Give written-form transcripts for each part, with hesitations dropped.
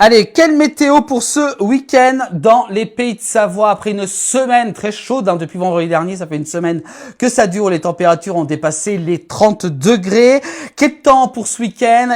Allez, quelle météo pour ce week-end dans les Pays de Savoie après une semaine très chaude depuis vendredi dernier. Ça fait une semaine que ça dure. Les températures ont dépassé les 30 degrés. Quel temps pour ce week-end?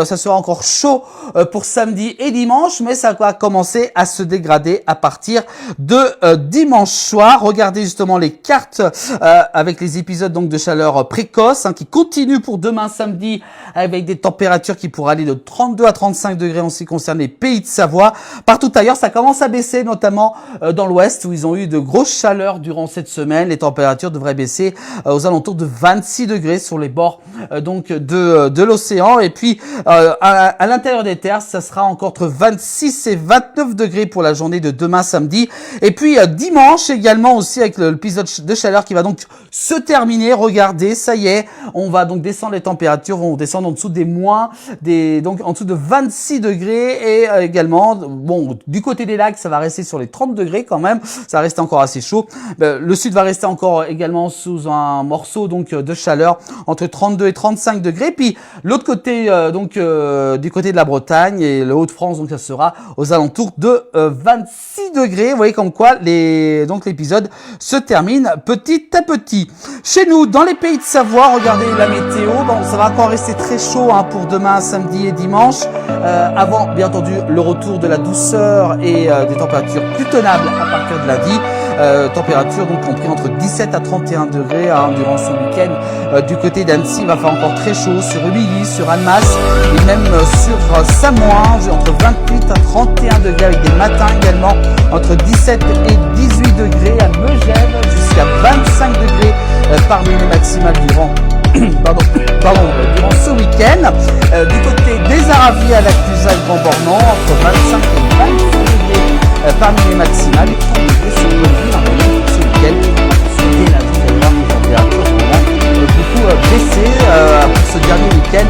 Ça sera encore chaud pour samedi et dimanche, mais ça va commencer à se dégrader à partir de dimanche soir. Regardez justement les cartes avec les épisodes donc de chaleur précoce qui continuent pour demain samedi avec des températures qui pourraient aller de 32 à 35 degrés en ce qui concerne les Pays de Savoie. Partout ailleurs, ça commence à baisser, notamment dans l'ouest où ils ont eu de grosses chaleurs durant cette semaine. Les températures devraient baisser aux alentours de 26 degrés sur les bords de l'océan. Et puis à l'intérieur des terres, ça sera encore entre 26 et 29 degrés pour la journée de demain samedi. Et puis dimanche également aussi avec l'épisode de chaleur qui va donc se terminer. Regardez, ça y est, on va donc descendre les températures, vont descendre en dessous donc en dessous de 26 degrés. Et également, bon, du côté des lacs, ça va rester sur les 30 degrés quand même. Ça va rester encore assez chaud. Le sud va rester encore également sous un morceau donc de chaleur entre 32 et 35 degrés. Puis l'autre côté, du côté de la Bretagne et le Haut-de-France, donc ça sera aux alentours de 26 degrés. Vous voyez comme quoi l'épisode se termine petit à petit. Chez nous, dans les Pays de Savoie, regardez la météo. Bon, ça va encore rester très chaud pour demain, samedi et dimanche. Avant, bien entendu, le retour de la douceur et des températures plus tenables à partir de lundi. Température donc compris entre 17 à 31 degrés durant ce week-end. Du côté d'Annecy, il va faire encore très chaud sur Ubigny, sur Annemasse et même sur Samoin, entre 28 à 31 degrés avec des matins également entre 17 et 18 degrés à Megève jusqu'à 25 degrés parmi les maximales durant ce week-end. Du côté des Aravis à la Clusac Grand Bornand, entre 25 et 26 degrés parmi les maximales et 30 degrés sur le ville ce week-end. Dès lundi, d'ailleurs, les températures vont beaucoup baisser pour ce dernier week-end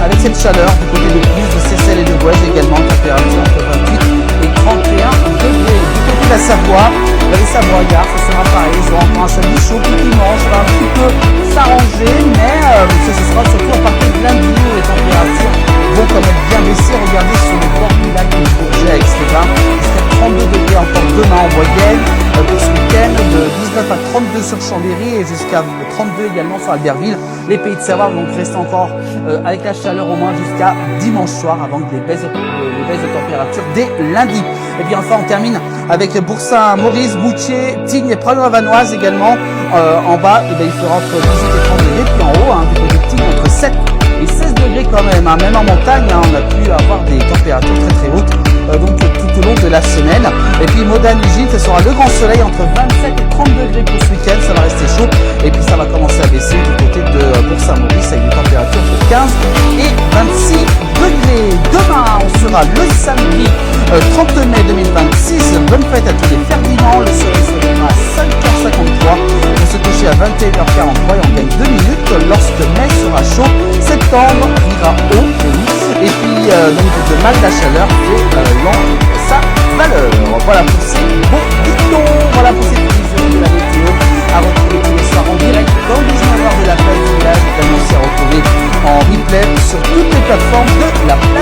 avec cette chaleur du côté de Cluse, de Seyssel et de Voueize également, température entre 28 et 31 degrés. Du côté de la Savoie, les Savoyards, ce sera pareil, ils auront encore un samedi chaud, puis dimanche, ça va un petit peu s'arranger, mais ce sera surtout à partir de lundi où les températures vont quand même bien baisser. Regardez sur le bord du lac de Bourget à Aix-les-Bains, jusqu'à 32 degrés encore demain en moyenne pour ce week-end, de 19 à 32 sur Chambéry et jusqu'à 32 également sur Albertville. Les Pays de Savoie vont rester encore avec la chaleur au moins jusqu'à dimanche soir avant que les baisses de température dès lundi. Et puis enfin on termine avec Bourg-Saint-Maurice, Moutier, Tignes et Pralognan-Vanoise également. En bas, il fera entre 18 et 30 degrés, puis en haut, du côté de Tignes, entre 7 et 16 degrés quand même. Même en montagne, on a pu avoir des températures très très hautes donc tout au long de la semaine. Et puis Modane et Gilles, ce sera le grand soleil entre 27 et 30 degrés pour ce week-end. Ça va rester chaud et puis ça va commencer à baisser du côté de Bourg-Saint-Maurice avec des températures de 15 et 26 degrés. Demain, on sera le samedi 30 mai 2026. Bonne fête à tous les Ferdinand. Le soleil se lèvera à 5h53 pour se coucher à 21h43 et on gagne 2 minutes lorsque mai sera chaud. Septembre ira haut. Et puis donc de mal la chaleur fait sa valeur. Voilà pour ces bons dictons. Voilà pour ces prévisions de la météo à retrouver tous les soirs en direct dans 19h de la place du village. C'est à retrouver en replay sur toutes les plateformes de la place.